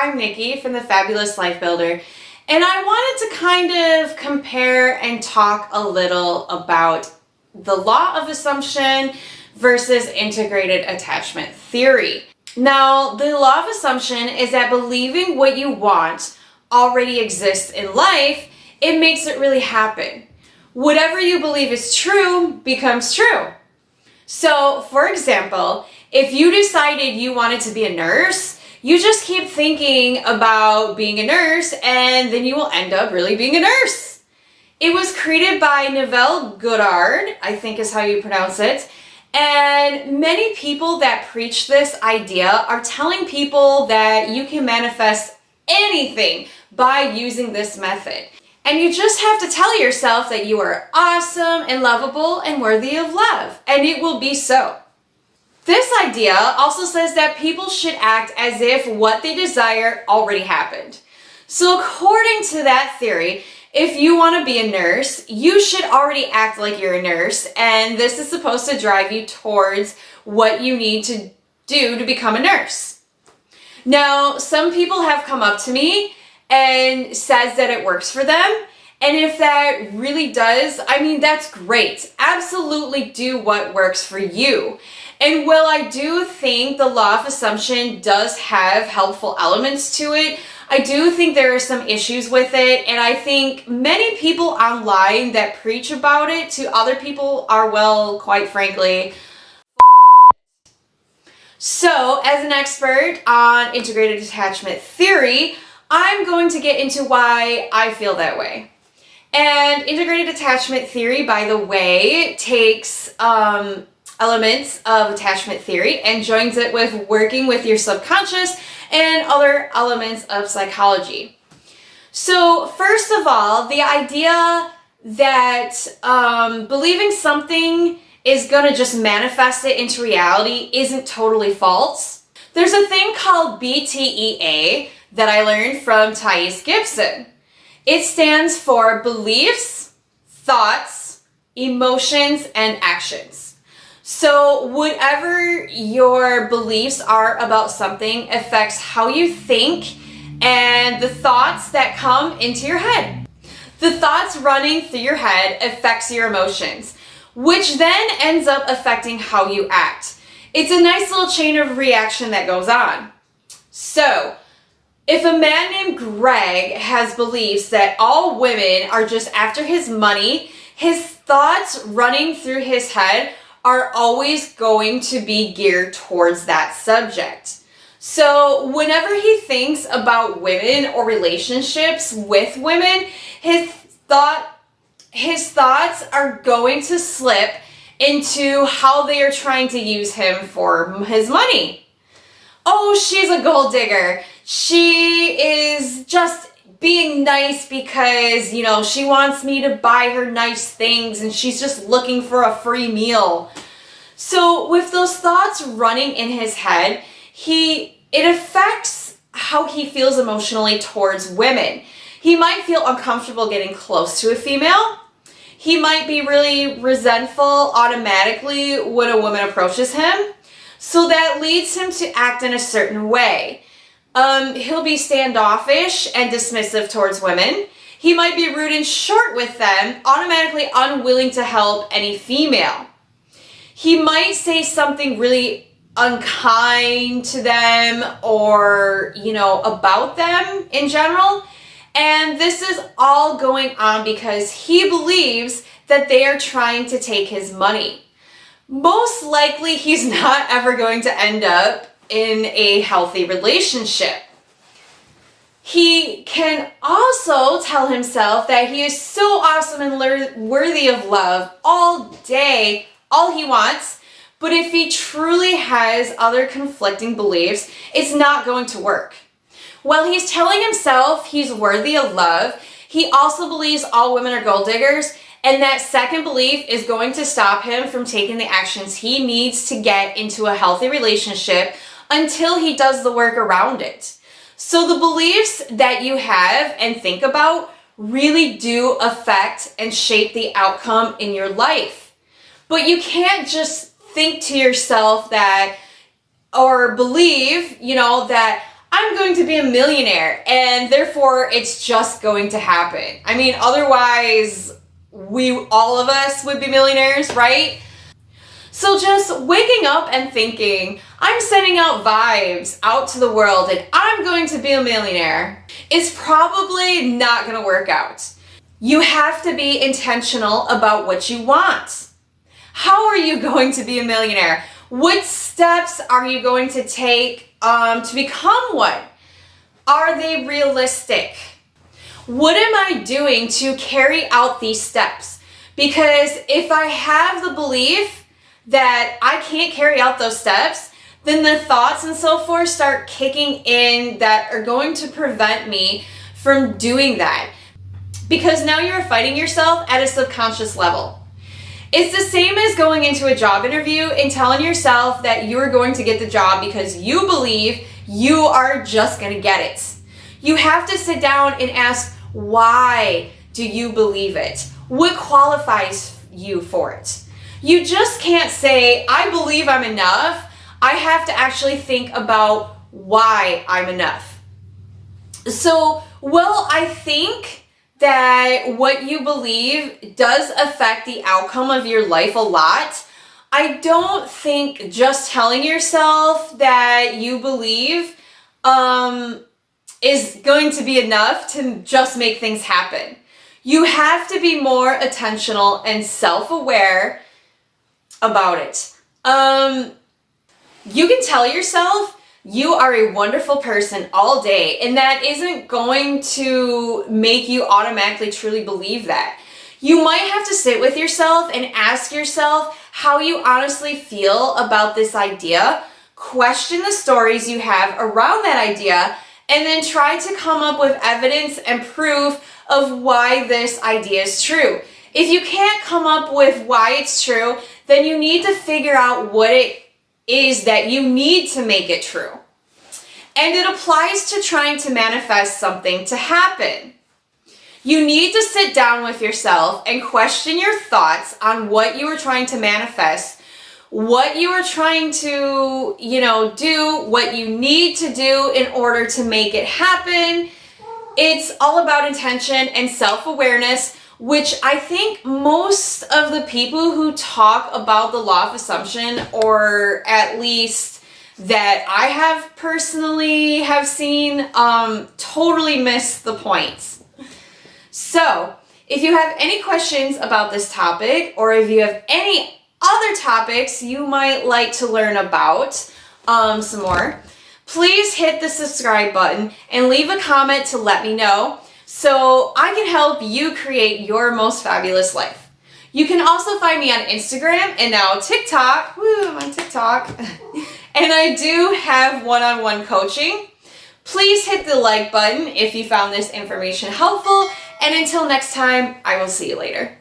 I'm Nikki from the Fabulous Life Builder, and I wanted to kind of compare and talk a little about the law of assumption versus integrated attachment theory. Now, the law of assumption is that believing what you want already exists in life, it makes it really happen. Whatever you believe is true becomes true. So, for example, if you decided you wanted to be a nurse, you just keep thinking about being a nurse and then you will end up really being a nurse. It was created by Neville Goddard, I think is how you pronounce it. And many people that preach this idea are telling people that you can manifest anything by using this method. And you just have to tell yourself that you are awesome and lovable and worthy of love, and it will be so. This idea also says that people should act as if what they desire already happened. So according to that theory, if you want to be a nurse, you should already act like you're a nurse, and this is supposed to drive you towards what you need to do to become a nurse. Now, some people have come up to me and says that it works for them. And if that really does, I mean, that's great. Absolutely do what works for you. And while I do think the law of assumption does have helpful elements to it, I do think there are some issues with it. And I think many people online that preach about it to other people are, well, quite frankly, so as an expert on integrated attachment theory, I'm going to get into why I feel that way. And integrated attachment theory, by the way, takes elements of attachment theory and joins it with working with your subconscious and other elements of psychology. So first of all, the idea that believing something is going to just manifest it into reality isn't totally false. There's a thing called BTEA that I learned from Thais Gibson. It stands for beliefs, thoughts, emotions, and actions. So whatever your beliefs are about something affects how you think and the thoughts that come into your head. The thoughts running through your head affects your emotions, which then ends up affecting how you act. It's a nice little chain of reaction that goes on. So, if a man named Greg has beliefs that all women are just after his money, his thoughts running through his head are always going to be geared towards that subject. So whenever he thinks about women or relationships with women, his thoughts are going to slip into how they are trying to use him for his money. Oh, she's a gold digger. She is just being nice because, she wants me to buy her nice things and she's just looking for a free meal. So with those thoughts running in his head, it affects how he feels emotionally towards women. He might feel uncomfortable getting close to a female. He might be really resentful automatically when a woman approaches him. So that leads him to act in a certain way. He'll be standoffish and dismissive towards women. He might be rude and short with them, automatically unwilling to help any female. He might say something really unkind to them or, about them in general. And this is all going on because he believes that they are trying to take his money. Most likely, he's not ever going to end up in a healthy relationship. He can also tell himself that he is so awesome and worthy of love all day, all he wants, but if he truly has other conflicting beliefs, it's not going to work. While he's telling himself he's worthy of love, he also believes all women are gold diggers, and that second belief is going to stop him from taking the actions he needs to get into a healthy relationship until he does the work around it. So the beliefs that you have and think about really do affect and shape the outcome in your life. But you can't just think to yourself that, or believe, that I'm going to be a millionaire and therefore it's just going to happen. I mean, otherwise all of us would be millionaires, right? So just waking up and thinking, I'm sending out vibes out to the world and I'm going to be a millionaire is probably not going to work out. You have to be intentional about what you want. How are you going to be a millionaire? What steps are you going to take to become one? Are they realistic? What am I doing to carry out these steps? Because if I have the belief that I can't carry out those steps, then the thoughts and so forth start kicking in that are going to prevent me from doing that. Because now you're fighting yourself at a subconscious level. It's the same as going into a job interview and telling yourself that you're going to get the job because you believe you are just going to get it. You have to sit down and ask, why do you believe it? What qualifies you for it? You just can't say, I believe I'm enough. I have to actually think about why I'm enough. So, well, I think that what you believe does affect the outcome of your life a lot. I don't think just telling yourself that you believe is going to be enough to just make things happen. You have to be more intentional and self-aware about it. You can tell yourself you are a wonderful person all day, and that isn't going to make you automatically truly believe that. You might have to sit with yourself and ask yourself how you honestly feel about this idea, question the stories you have around that idea, and then try to come up with evidence and proof of why this idea is true. If you can't come up with why it's true, then you need to figure out what it is that you need to make it true. And it applies to trying to manifest something to happen. You need to sit down with yourself and question your thoughts on what you are trying to manifest, what you are trying to, do, what you need to do in order to make it happen. It's all about intention and self-awareness, which I think most of the people who talk about the law of assumption, or at least that I have personally have seen, totally miss the points. So, if you have any questions about this topic, or if you have any other topics you might like to learn about some more, please hit the subscribe button and leave a comment to let me know so I can help you create your most fabulous life. You can also find me on Instagram and now TikTok. Woo, I'm on TikTok. And I do have one-on-one coaching. Please hit the like button if you found this information helpful. And until next time, I will see you later.